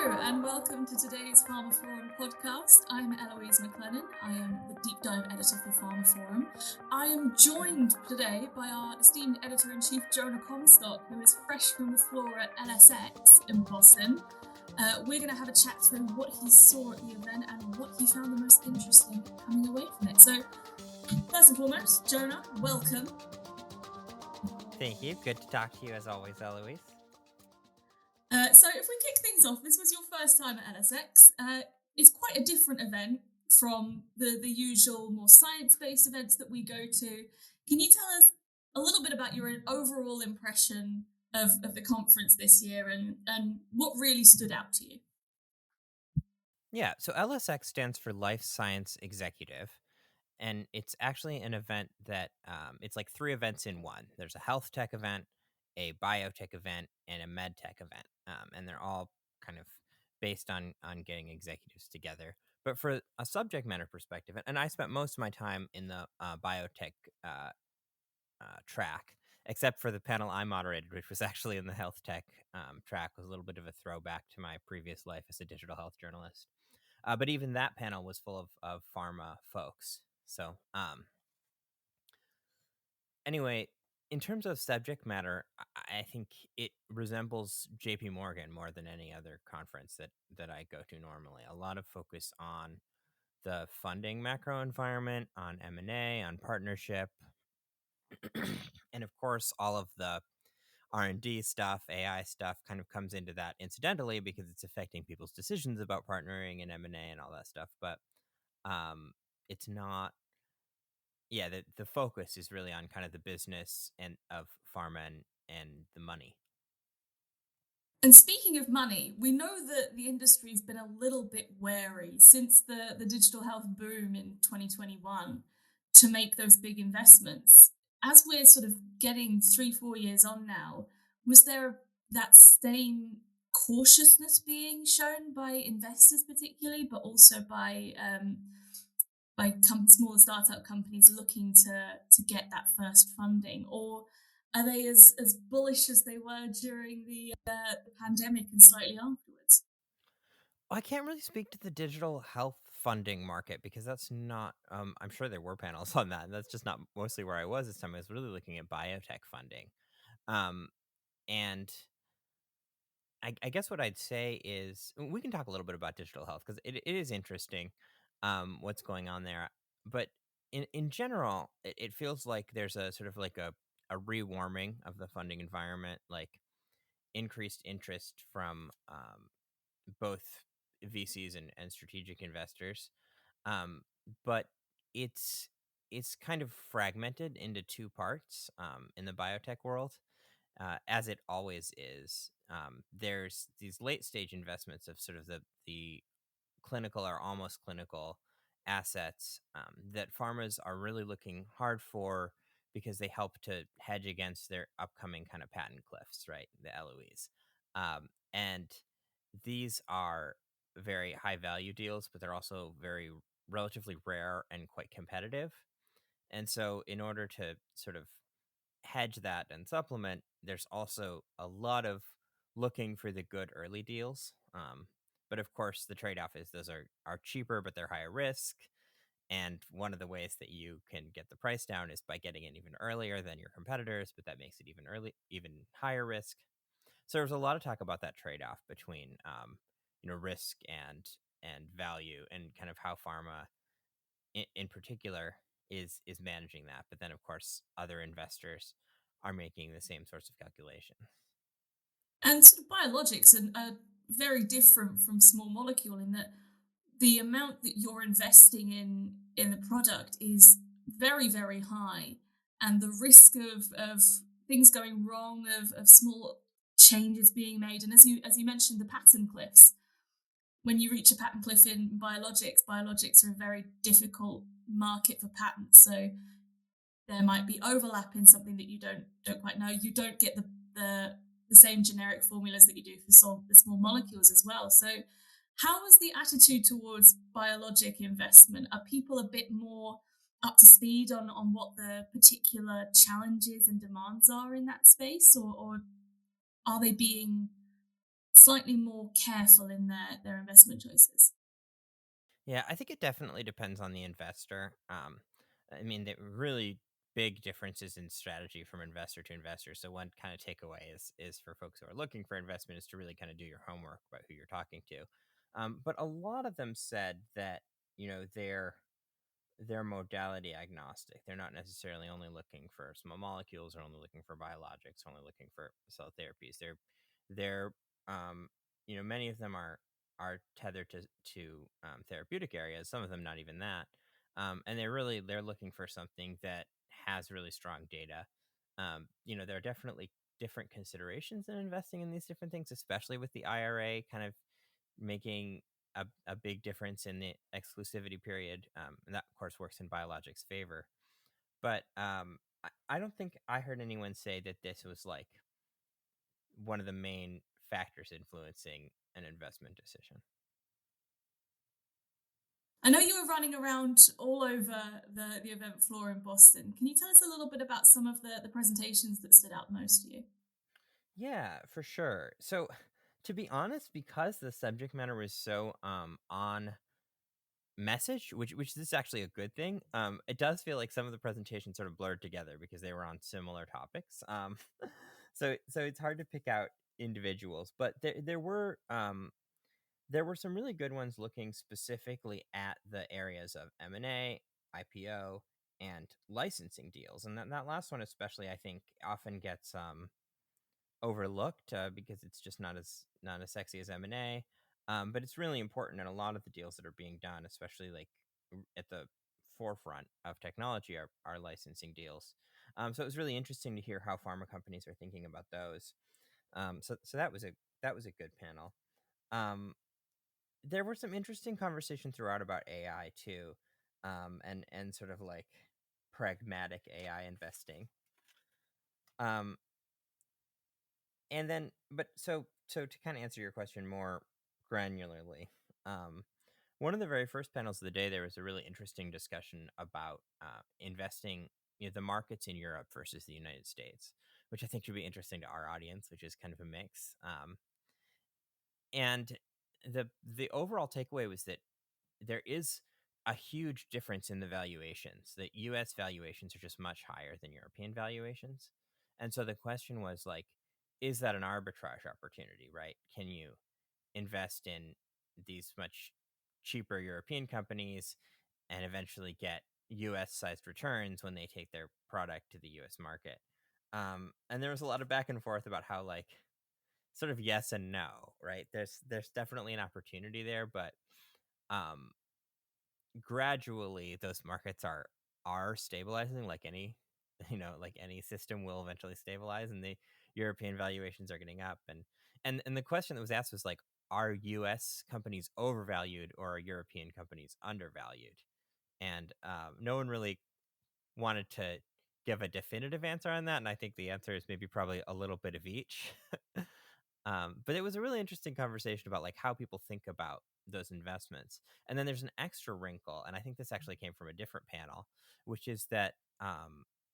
Hello and welcome to today's pharmaphorum podcast. I'm Eloise McLennan. I am the deep dive editor for pharmaphorum. I am joined today by our esteemed editor-in-chief Jonah Comstock, who is fresh from the floor at LSX in Boston. We're going to have a chat through what he saw at the event and what he found the most interesting coming away from it. So, first and foremost, Jonah, welcome. Thank you. Good to talk to you as always, Eloise. So if we kick things off, this was your first time at LSX. It's quite a different event from the usual more science-based events that we go to. Can you tell us a little bit about your overall impression of the conference this year and what really stood out to you? Yeah, so LSX stands for Life Science Executive, and it's actually an event that it's like three events in one. There's a health tech event, a biotech event, and a med tech event, and they're all kind of based on getting executives together. But for a subject matter perspective, and I spent most of my time in the biotech track, except for the panel I moderated, which was actually in the health tech track, was a little bit of a throwback to my previous life as a digital health journalist. But even that panel was full of pharma folks. So anyway, in terms of subject matter, I think it resembles JP Morgan more than any other conference that I go to normally. A lot of focus on the funding macro environment, on M&A, on partnership, and of course, all of the R&D stuff, AI stuff kind of comes into that incidentally because it's affecting people's decisions about partnering and M&A and all that stuff. But it's not, yeah, the focus is really on kind of the business and of pharma and the money. And speaking of money, we know that the industry's been a little bit wary since the digital health boom in 2021 to make those big investments. As we're sort of getting 3-4 years on now, was there that same cautiousness being shown by investors particularly, but also by smaller startup companies looking to get that first funding, or are they as bullish as they were during the pandemic and slightly afterwards? I can't really speak to the digital health funding market because that's not, I'm sure there were panels on that, and that's just not mostly where I was this time. I was really looking at biotech funding. And I guess what I'd say is we can talk a little bit about digital health because it is interesting what's going on there. But in general, it feels like there's a sort of like a rewarming of the funding environment, like increased interest from both VCs and strategic investors. Um, but it's kind of fragmented into two parts in the biotech world, as it always is. There's these late stage investments of sort of the clinical or almost clinical assets that pharmas are really looking hard for because they help to hedge against their upcoming kind of patent cliffs, right? The LOEs. And these are very high value deals, but they're also very relatively rare and quite competitive. And so, in order to sort of hedge that and supplement, there's also a lot of looking for the good early deals. But of course, the trade off is those are cheaper, but they're higher risk. And one of the ways that you can get the price down is by getting in even earlier than your competitors, but that makes it even higher risk. So there's a lot of talk about that trade off between, risk and value, and kind of how pharma in particular is managing that. But then, of course, other investors are making the same sorts of calculations. And sort of biologics are very different from small molecule in that the amount that you're investing in the product is very, very high, and the risk of things going wrong, of small changes being made, and as you mentioned, the patent cliffs. When you reach a patent cliff in biologics are a very difficult market for patents. So there might be overlap in something that you don't quite know. You don't get the same generic formulas that you do for the small molecules as well. So how was the attitude towards biologic investment? Are people a bit more up to speed on what the particular challenges and demands are in that space, or are they being slightly more careful in their investment choices? Yeah, I think it definitely depends on the investor. I mean, the really big differences in strategy from investor to investor. So one kind of takeaway is for folks who are looking for investment is to really kind of do your homework about who you're talking to. But a lot of them said that they're modality agnostic. They're not necessarily only looking for small molecules or only looking for biologics, only looking for cell therapies. They're many of them are tethered to therapeutic areas. Some of them not even that. And they're looking for something that has really strong data. There are definitely different considerations in investing in these different things, especially with the IRA kind of making a big difference in the exclusivity period. And that, of course, works in biologics' favor. But I don't think I heard anyone say that this was like one of the main factors influencing an investment decision. I know you were running around all over the event floor in Boston. Can you tell us a little bit about some of the presentations that stood out most to you? Yeah, for sure. So, to be honest, because the subject matter was so on message, which is actually a good thing. It does feel like some of the presentations sort of blurred together because they were on similar topics. So it's hard to pick out individuals, but there were some really good ones looking specifically at the areas of M&A, IPO, and licensing deals, and that last one especially, I think, often gets overlooked because it's just not as sexy as M&A. But it's really important, and a lot of the deals that are being done, especially like at the forefront of technology, are licensing deals. So it was really interesting to hear how pharma companies are thinking about those. So that was a good panel. Um, there were some interesting conversation throughout about AI too, and sort of like pragmatic AI investing. Um, and then but so to kind of answer your question more granularly, um one of the very first panels of the day, there was a really interesting discussion about investing, the markets in Europe versus the United States, which I think should be interesting to our audience, which is kind of a mix. And the overall takeaway was that there is a huge difference in the valuations. That US valuations are just much higher than European valuations. And so the question was like, is that an arbitrage opportunity, right? Can you invest in these much cheaper European companies and eventually get US sized returns when they take their product to the US market? And there was a lot of back and forth about how, like, sort of yes and no, right? There's definitely an opportunity there, but um gradually those markets are stabilizing, like any like any system will eventually stabilize, and the European valuations are getting up. And the question that was asked was like, are US companies overvalued or are European companies undervalued? And no one really wanted to give a definitive answer on that, and I think the answer is maybe probably a little bit of each. But it was a really interesting conversation about like how people think about those investments. And then there's an extra wrinkle, and I think this actually came from a different panel, which is that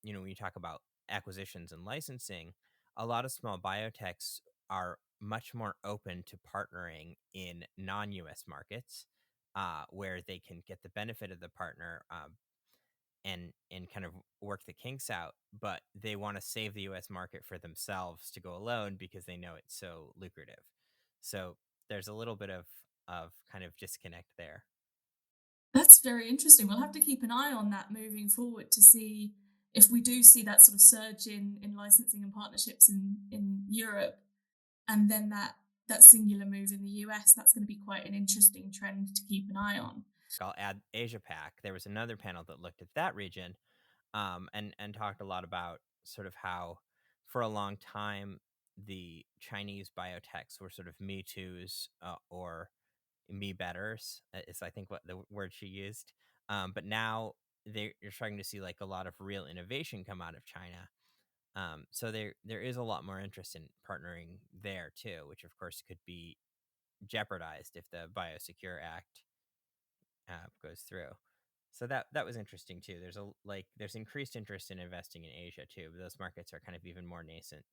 when you talk about acquisitions and licensing, a lot of small biotechs are much more open to partnering in non-US markets, where they can get the benefit of the partner, and kind of work the kinks out, but they want to save the US market for themselves to go alone because they know it's so lucrative. So there's a little bit of kind of disconnect there. That's very interesting. We'll have to keep an eye on that moving forward to see if we do see that sort of surge in licensing and partnerships in Europe, and then that singular move in the US. That's going to be quite an interesting trend to keep an eye on. I'll add Asia Pac. There was another panel that looked at that region, and talked a lot about sort of how for a long time the Chinese biotechs were sort of me too's, or me betters, is I think what the word she used. But now you're starting to see like a lot of real innovation come out of China. So there is a lot more interest in partnering there too, which of course could be jeopardized if the Biosecure Act goes through. So that was interesting too. There's increased interest in investing in Asia too. But those markets are kind of even more nascent,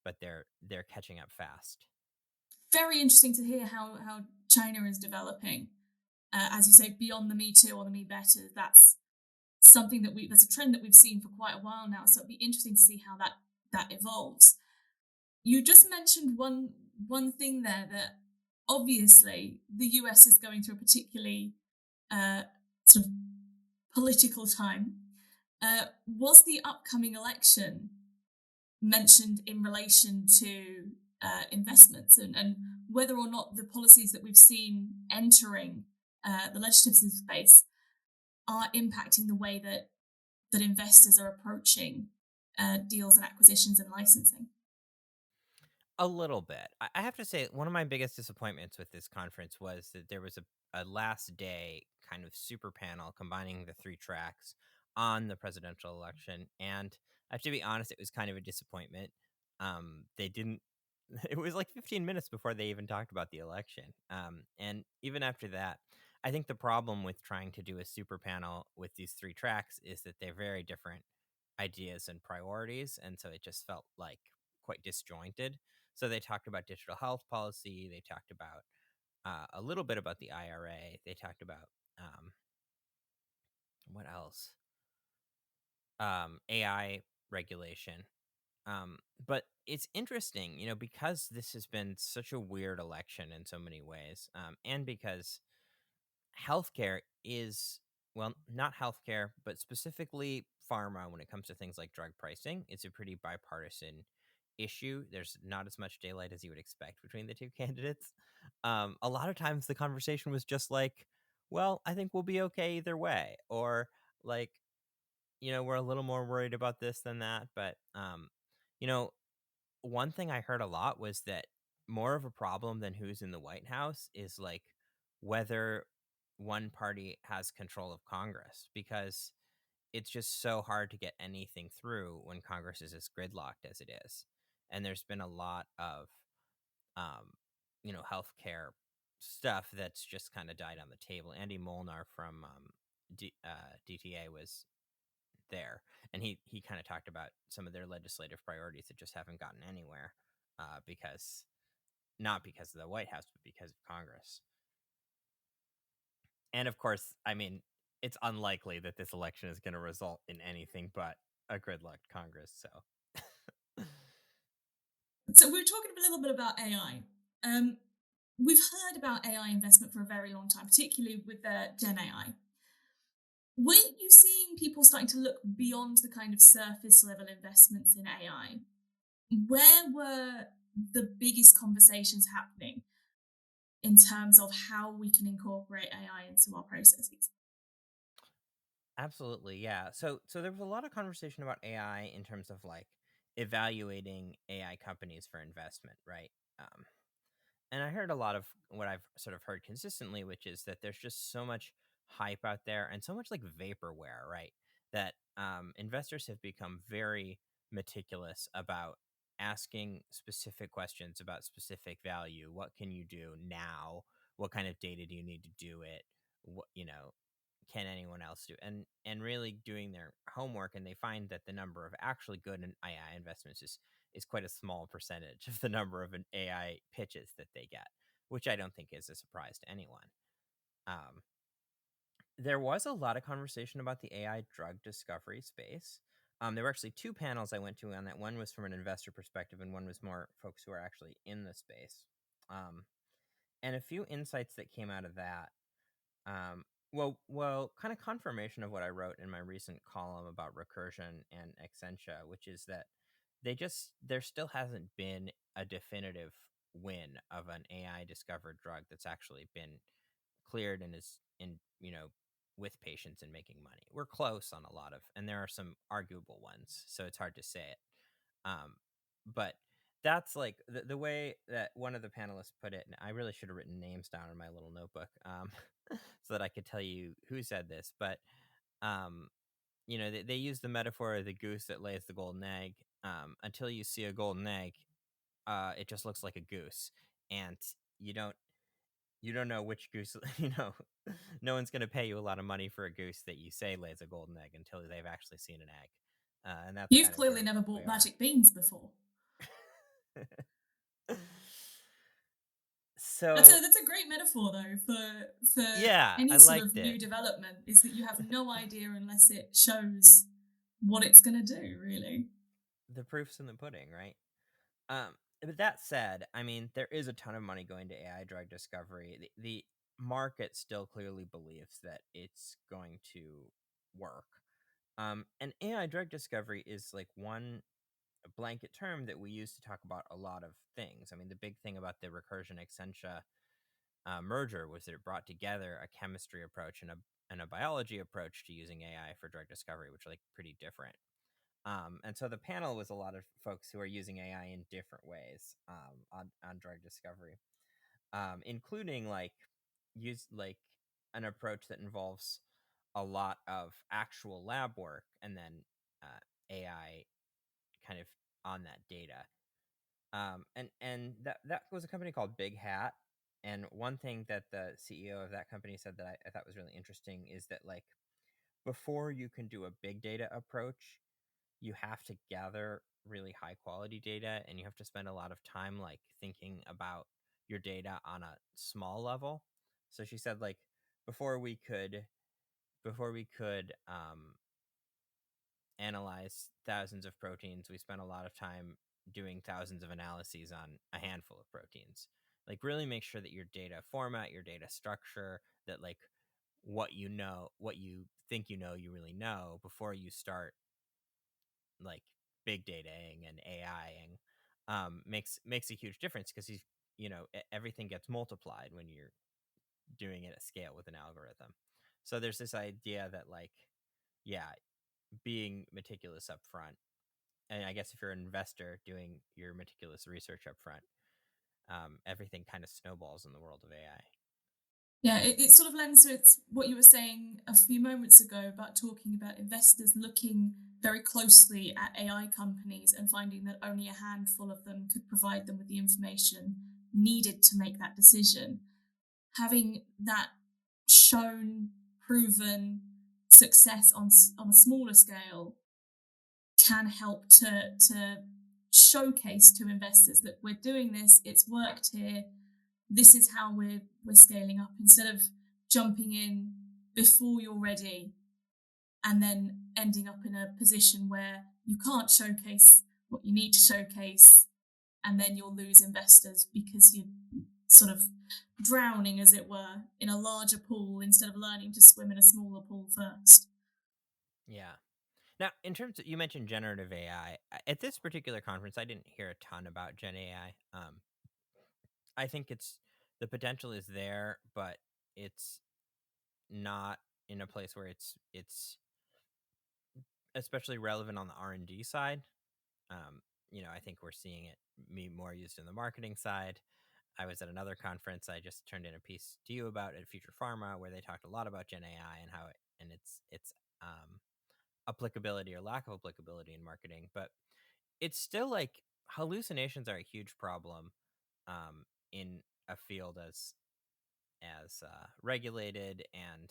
but they're catching up fast. very interesting to hear how China is developing. As you say, beyond the Me Too or the Me Better, that's something that's a trend that we've seen for quite a while now. So it'd be interesting to see how that evolves. You just mentioned one thing there that obviously the US is going through a particularly uh, sort of political time. Was the upcoming election mentioned in relation to investments and whether or not the policies that we've seen entering the legislative space are impacting the way that investors are approaching deals and acquisitions and licensing? A little bit. I have to say, one of my biggest disappointments with this conference was that there was a last day kind of super panel combining the three tracks on the presidential election. And I have to be honest, it was kind of a disappointment. They didn't, it was like 15 minutes before they even talked about the election. And even after that, I think the problem with trying to do a super panel with these three tracks is that they're very different ideas and priorities. And so it just felt like quite disjointed. So they talked about digital health policy. They talked about a little bit about the IRA. They talked about what else? AI regulation. But it's interesting, because this has been such a weird election in so many ways, and because healthcare is, well, not healthcare, but specifically pharma when it comes to things like drug pricing. It's a pretty bipartisan issue. There's not as much daylight as you would expect between the two candidates. A lot of times the conversation was just like, well, I think we'll be okay either way. Or like, we're a little more worried about this than that. But, you know, one thing I heard a lot was that more of a problem than who's in the White House is like whether one party has control of Congress, because it's just so hard to get anything through when Congress is as gridlocked as it is. And there's been a lot of, um, healthcare stuff that's just kind of died on the table. Andy Molnar from DTA was there, and he kind of talked about some of their legislative priorities that just haven't gotten anywhere, because not because of the White House, but because of Congress. And of course, I mean, it's unlikely that this election is going to result in anything but a gridlocked Congress. So, So we were talking a little bit about AI. We've heard about AI investment for a very long time, particularly with Gen AI. Were you seeing people starting to look beyond the kind of surface level investments in AI? Where were the biggest conversations happening in terms of how we can incorporate AI into our processes? absolutely, yeah. So there was a lot of conversation about AI in terms of like evaluating AI companies for investment, right? Um, and I heard a lot of what I've sort of heard consistently, which is that there's just so much hype out there and so much like vaporware, right? That investors have become very meticulous about asking specific questions about specific value. What can you do now? What kind of data do you need to do it? What, can anyone else do? And really doing their homework, and they find that the number of actually good AI investments is quite a small percentage of the number of an AI pitches that they get, which I don't think is a surprise to anyone. Um, there was a lot of conversation about the AI drug discovery space. There were actually two panels I went to on that. One was from an investor perspective, and one was more folks who are actually in the space. Um, and a few insights that came out of that. Um, well, kind of confirmation of what I wrote in my recent column about recursion and Accenture, which is that there still hasn't been a definitive win of an AI discovered drug that's actually been cleared and is in, with patients and making money. We're close on a lot of, and there are some arguable ones, so it's hard to say it. But that's like the way that one of the panelists put it, and I really should have written names down in my little notebook, so that I could tell you who said this. But um, they use the metaphor of the goose that lays the golden egg. Until you see a golden egg, it just looks like a goose, and you don't you don't know which goose. No one's going to pay you a lot of money for a goose that you say lays a golden egg until they've actually seen an egg, and that's You've kind of clearly where never we bought are. magic beans before. So That's a great metaphor though for yeah, I any sort of liked it. new development is that you have no idea unless it shows what it's going to do, really. The proof's in the pudding, right? But that said, I mean, there is a ton of money going to AI drug discovery. The market still clearly believes that it's going to work. And AI drug discovery is like one blanket term that we use to talk about a lot of things. I mean, the big thing about the Recursion Exscientia merger was that it brought together a chemistry approach and a biology approach to using AI for drug discovery, which are like pretty different. And so the panel was a lot of folks who are using AI in different ways on drug discovery, including like use like an approach that involves a lot of actual lab work and then AI kind of on that data. And that was a company called Big Hat. And one thing that the CEO of that company said that I thought was really interesting is that like before you can do a big data approach, you have to gather really high quality data and you have to spend a lot of time like thinking about your data on a small level. So she said like before we could analyze thousands of proteins, we spent a lot of time doing thousands of analyses on a handful of proteins. Like really make sure that your data format, your data structure, that like what you know, what you think you know, you really know before you start like big dataing and AIing, makes a huge difference because everything gets multiplied when you're doing it at scale with an algorithm. So there's this idea that like, yeah, being meticulous up front, and I guess if you're an investor doing your meticulous research up front, everything kind of snowballs in the world of AI. Yeah, it sort of lends to what you were saying a few moments ago about talking about investors looking very closely at AI companies and finding that only a handful of them could provide them with the information needed to make that decision. Having that shown, proven success on a smaller scale can help to showcase to investors that we're doing this, it's worked here, this is how we're scaling up, instead of jumping in before you're ready and then ending up in a position where you can't showcase what you need to showcase, and then you'll lose investors because you're sort of drowning, as it were, in a larger pool instead of learning to swim in a smaller pool first. Yeah. Now, in terms of you mentioned generative AI, at this particular conference, I didn't hear a ton about Gen AI. I think it's the potential is there, but it's not in a place where it's especially relevant on the R&D side. Um, I think we're seeing it be more used in the marketing side. I was at another conference I just turned in a piece to you about at Future Pharma where they talked a lot about Gen AI and how its applicability or lack of applicability in marketing, but it's still like hallucinations are a huge problem in a field as regulated and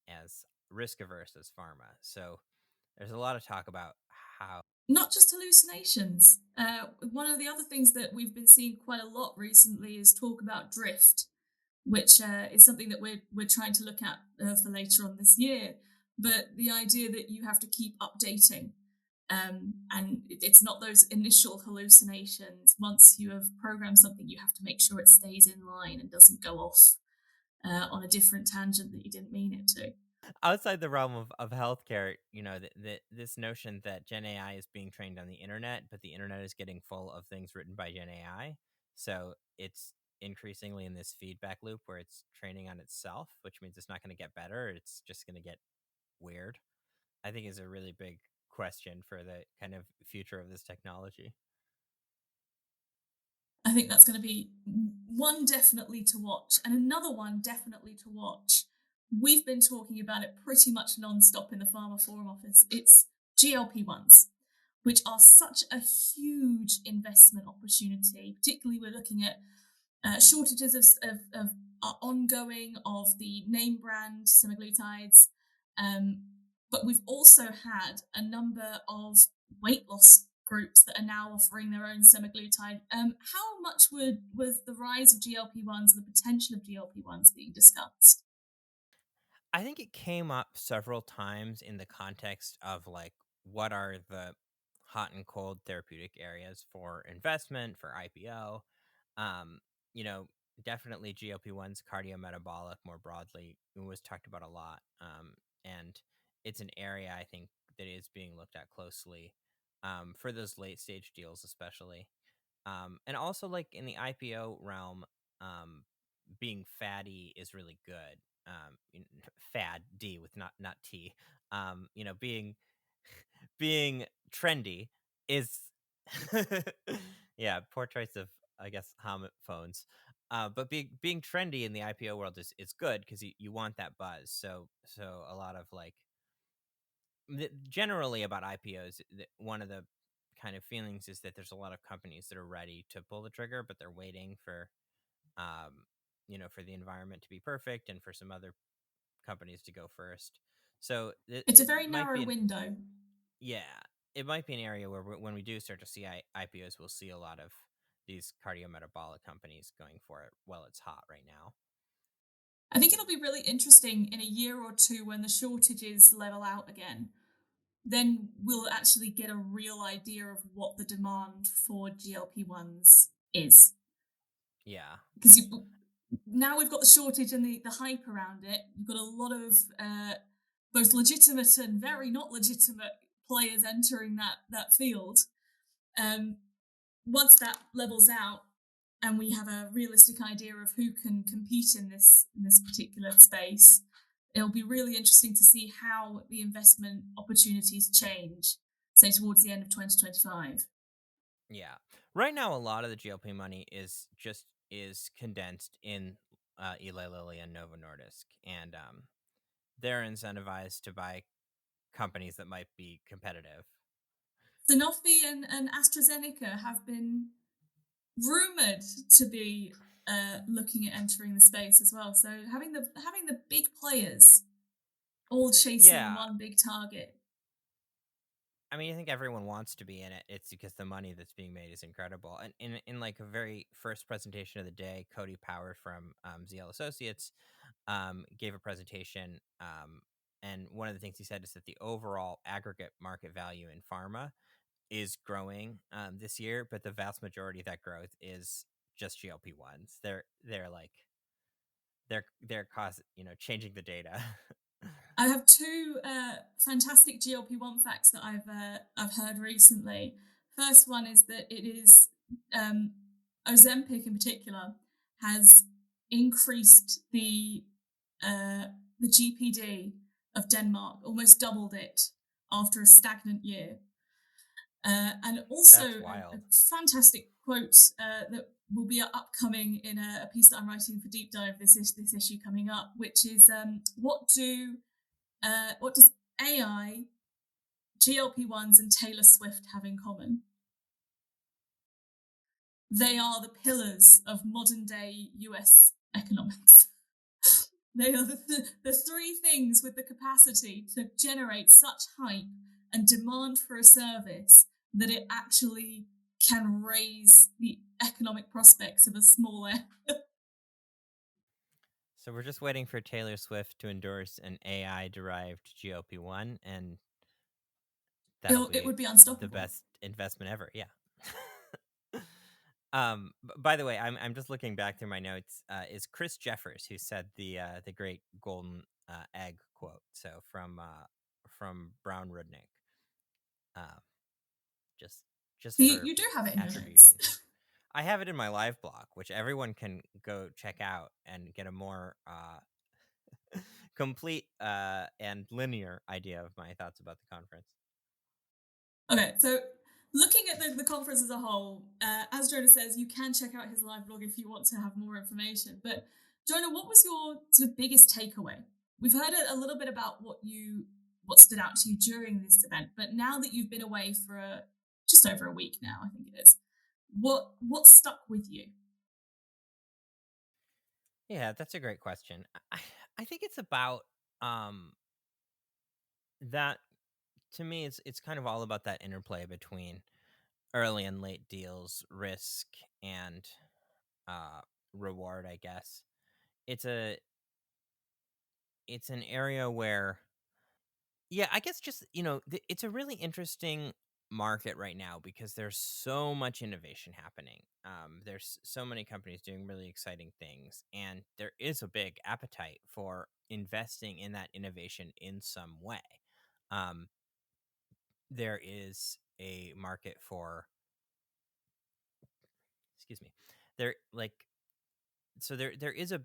as risk averse as pharma. So there's a lot of talk about how. Not just hallucinations. One of the other things that we've been seeing quite a lot recently is talk about drift, which is something that we're trying to look at for later on this year. But the idea that you have to keep updating, and it's not those initial hallucinations. Once you have programmed something, you have to make sure it stays in line and doesn't go off on a different tangent that you didn't mean it to. Outside the realm of healthcare, this notion that Gen AI is being trained on the internet, but the internet is getting full of things written by Gen AI. So it's increasingly in this feedback loop where it's training on itself, which means it's not going to get better. It's just going to get weird. I think is a really big question for the kind of future of this technology. I think that's going to be one definitely to watch, and another one definitely to watch. We've been talking about it pretty much non-stop in the pharmaphorum office. It's GLP-1s, which are such a huge investment opportunity. Particularly, we're looking at shortages of ongoing of the name brand semaglutides, um, but we've also had a number of weight loss groups that are now offering their own semaglutide. How much was the rise of GLP-1s and the potential of GLP-1s being discussed? I think it came up several times in the context of like what are the hot and cold therapeutic areas for investment for IPO. Um, you know, definitely GLP-1s, cardiometabolic more broadly was talked about a lot. And it's an area I think that is being looked at closely for those late stage deals, especially. And also like in the IPO realm, um, being fatty is really good. Fad D with not T. Being being trendy is yeah, poor choice of I guess homophones. But being trendy in the IPO world is good because you want that buzz. So a lot of like generally about IPOs, one of the kind of feelings is that there's a lot of companies that are ready to pull the trigger, but they're waiting um, for the environment to be perfect and for some other companies to go first. So It's a it very might narrow be window. yeah, it might be an area where when we do start to see IPOs, we'll see a lot of these cardiometabolic companies going for it while it's hot right now. I think it'll be really interesting in a year or two when the shortages level out again. Then we'll actually get a real idea of what the demand for GLP-1s is. Yeah, Because now we've got the shortage and the hype around it. You've got a lot of both legitimate and very not legitimate players entering that field. Um, Once that levels out and we have a realistic idea of who can compete in this particular space, it'll be really interesting to see how the investment opportunities change, say towards the end of 2025. yeah. Right now, a lot of the GLP money is condensed in Eli Lilly and Novo Nordisk, and they're incentivized to buy companies that might be competitive. Sanofi and AstraZeneca have been rumored to be looking at entering the space as well. So having the big players all chasing Yeah, one big target. I mean, I think everyone wants to be in it. It's because the money that's being made is incredible. And in like a very first presentation of the day, Cody Power from ZL Associates gave a presentation. And one of the things he said is that the overall aggregate market value in pharma is growing this year, but the vast majority of that growth is just GLP ones. They're like they're changing the data. I have two fantastic GLP-1 facts that I've heard recently. First one is that it is um, Ozempic in particular has increased uh, the GPD of Denmark, almost doubled it after a stagnant year. And also That's a wild. fantastic quote that will be upcoming in a piece that I'm writing for Deep Dive this issue coming up, which is what does AI, GLP-1s, and Taylor Swift have in common? They are the pillars of modern day US economics. They are the three things with the capacity to generate such hype and demand for a service that it actually can raise the economic prospects of a small area. So we're just waiting for Taylor Swift to endorse an AI derived GLP-1, and that'll It be would be the unstoppable. best investment ever. Yeah. By the way, I'm just looking back through my notes. Is Chris Jeffers who said the great golden egg quote? So from Brown Rudnick. Uh, just So just for you do have it in your attribution. notes. I have it in my live blog, which everyone can go check out and get a more complete and linear idea of my thoughts about the conference. Okay, so looking at the conference as a whole, as Jonah says, you can check out his live blog if you want to have more information. But Jonah, what was your sort of biggest takeaway? We've heard a little bit about what stood out to you during this event, but now that you've been away for just over a week now, I think it is. What stuck with you? Yeah, that's a great question. I think it's about um, that to me. It's kind of all about that interplay between early and late deals, risk and uh, reward, I guess. It's a it's an area where, yeah, I guess just, it's a really interesting market right now because there's so much innovation happening. There's so many companies doing really exciting things, and there is a big appetite for investing in that innovation in some way. Um, there is a market for, excuse me, there like so there is a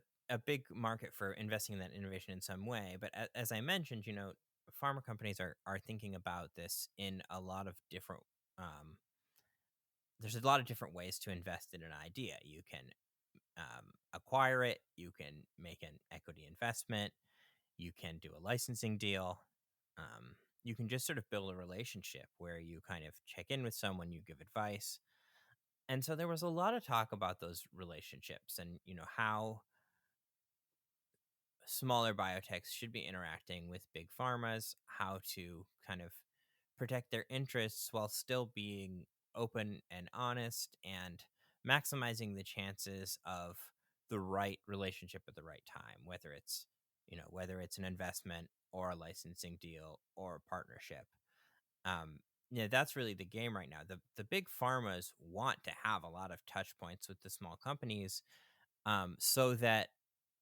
big market for investing in that innovation in some way. But as I mentioned, pharma companies are thinking about this in a lot of different. Um, there's a lot of different ways to invest in an idea. You can acquire it. You can make an equity investment. You can do a licensing deal. Um, you can just sort of build a relationship where you kind of check in with someone, you give advice. And so there was a lot of talk about those relationships and how smaller biotechs should be interacting with big pharmas, how to kind of protect their interests while still being open and honest and maximizing the chances of the right relationship at the right time, whether it's an investment or a licensing deal or a partnership. um, that's really the game right now. The big pharmas want to have a lot of touch points with the small companies, so that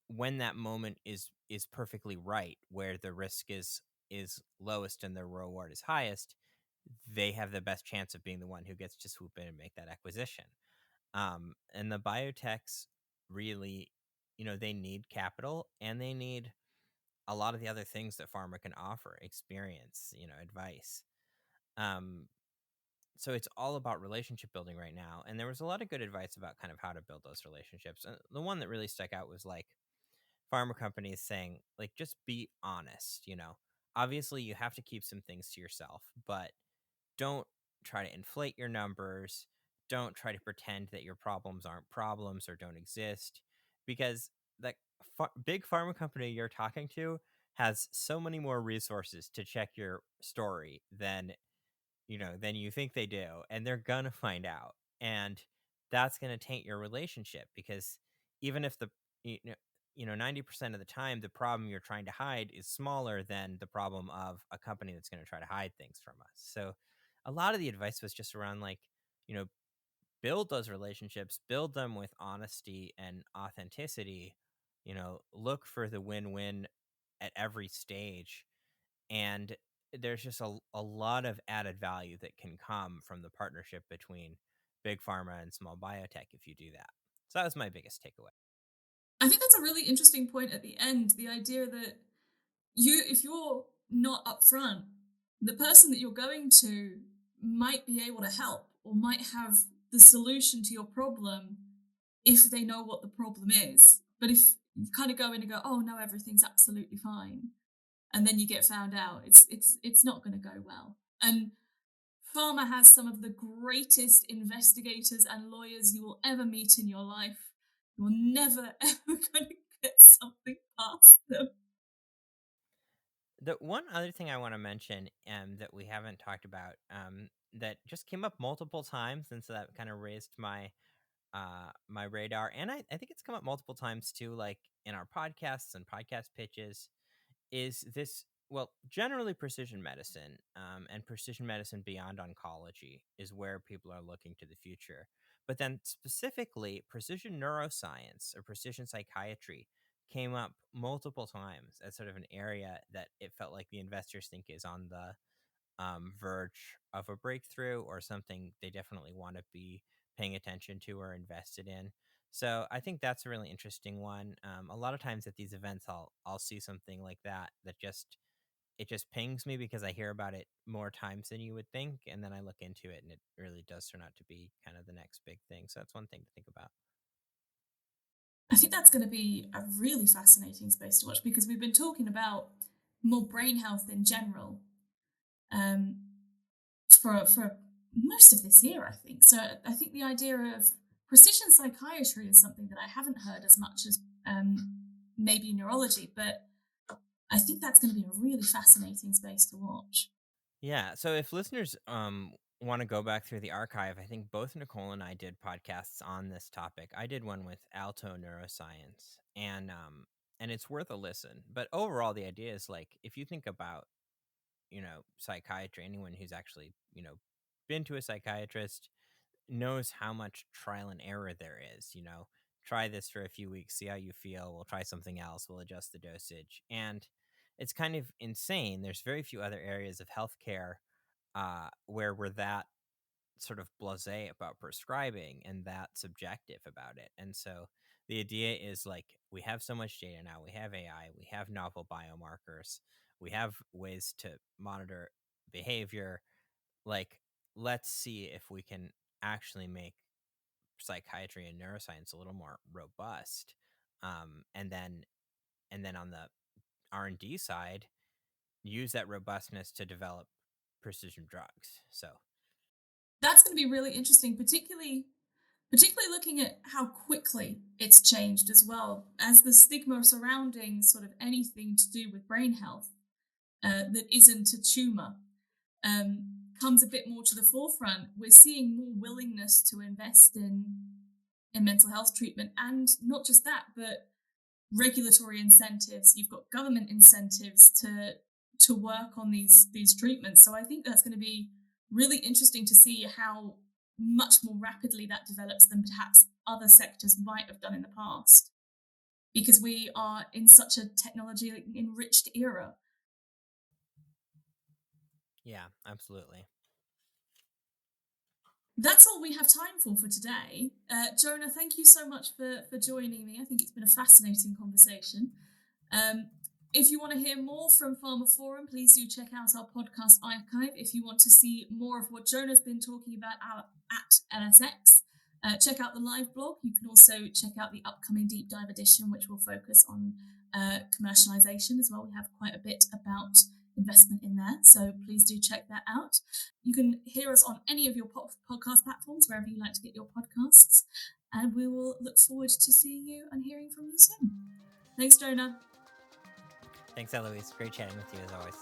when that moment is perfectly right, where the risk is lowest and the reward is highest, they have the best chance of being the one who gets to swoop in and make that acquisition. And the biotechs really, they need capital and they need a lot of the other things that pharma can offer: experience, advice. Um, so it's all about relationship building right now. And there was a lot of good advice about kind of how to build those relationships. And the one that really stuck out was like pharma companies saying, like, just be honest. Obviously you have to keep some things to yourself, but don't try to inflate your numbers. Don't try to pretend that your problems aren't problems or don't exist, because the big pharma company you're talking to has so many more resources to check your story than you think they do, and they're gonna find out. And that's gonna taint your relationship, because even if the you know 90% of the time the problem you're trying to hide is smaller than the problem of a company that's going to try to hide things from us. So a lot of the advice was just around, like, you know build those relationships, build them with honesty and authenticity. Look for the win-win at every stage. And there's just a lot of added value that can come from the partnership between big pharma and small biotech if you do that. So that was my biggest takeaway. I think that's a really interesting point at the end. The idea that if you're not upfront, the person that you're going to might be able to help or might have the solution to your problem if they know what the problem is. But if you kind of go in and go, oh no, everything's absolutely fine, and then you get found out, it's not going to go well. And pharma has some of the greatest investigators and lawyers you will ever meet in your life. You're never ever going to get something past them. The one other thing I want to mention, that we haven't talked about, that just came up multiple times, and so that kind of raised my radar, and I think it's come up multiple times too, like in our podcasts and podcast pitches, is this, well, generally precision medicine, and precision medicine beyond oncology is where people are looking to the future. But then specifically, precision neuroscience or precision psychiatry came up multiple times as sort of an area that it felt like the investors think is on the verge of a breakthrough, or something they definitely want to be paying attention to or invested in. So I think that's a really interesting one. A lot of times at these events, I'll see something like that just pings me because I hear about it more times than you would think, and then I look into it, and it really does turn out to be kind of the next big thing. So that's one thing to think about. I think that's going to be a really fascinating space to watch because we've been talking about more brain health in general, um, for most of this year, I think. So I think the idea of precision psychiatry is something that I haven't heard as much as maybe neurology, but I think that's going to be a really fascinating space to watch. Yeah. So if listeners want to go back through the archive, I think both Nicole and I did podcasts on this topic. I did one with Alto Neuroscience, and it's worth a listen. But overall, the idea is like, if you think about, psychiatry, anyone who's actually, been to a psychiatrist knows how much trial and error there is. Try this for a few weeks, see how you feel. We'll try something else. We'll adjust the dosage. And it's kind of insane. There's very few other areas of healthcare where we're that sort of blasé about prescribing and that subjective about it. And so the idea is like, we have so much data now. We have AI, we have novel biomarkers, we have ways to monitor behavior. Like, let's see if we can actually make psychiatry and neuroscience a little more robust. And then on the R&D side, use that robustness to develop precision drugs. So That's going to be really interesting, particularly looking at how quickly it's changed as well, as the stigma surrounding sort of anything to do with brain health that isn't a tumor comes a bit more to the forefront. We're seeing more willingness to invest in mental health treatment, and not just that, but regulatory incentives. You've got government incentives to work on these treatments. So I think that's going to be really interesting to see how much more rapidly that develops than perhaps other sectors might have done in the past, because we are in such a technology enriched era. yeah, absolutely. That's all we have time for today. Jonah, thank you so much for joining me. I think it's been a fascinating conversation. If you want to hear more from pharmaphorum, please do check out our podcast archive. If you want to see more of what Jonah's been talking about at LSX, check out the live blog. You can also check out the upcoming deep dive edition, which will focus on commercialization as well. We have quite a bit about investment in there, so please do check that out. You can hear us on any of your podcast platforms, wherever you like to get your podcasts, and we will look forward to seeing you and hearing from you soon. Thanks, Jonah. Thanks, Eloise. Great chatting with you as always.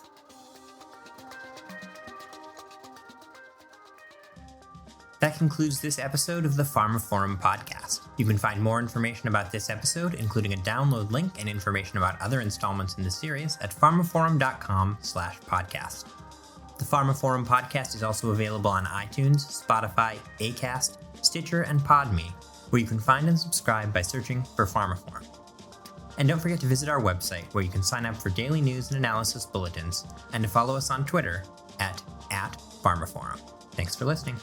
That concludes this episode of the pharmaphorum podcast. You can find more information about this episode, including a download link and information about other installments in the series, at pharmaphorum.com/podcast. The pharmaphorum podcast is also available on iTunes, Spotify, Acast, Stitcher, and Podme, where you can find and subscribe by searching for pharmaphorum. And don't forget to visit our website, where you can sign up for daily news and analysis bulletins, and to follow us on Twitter at pharmaphorum. Thanks for listening.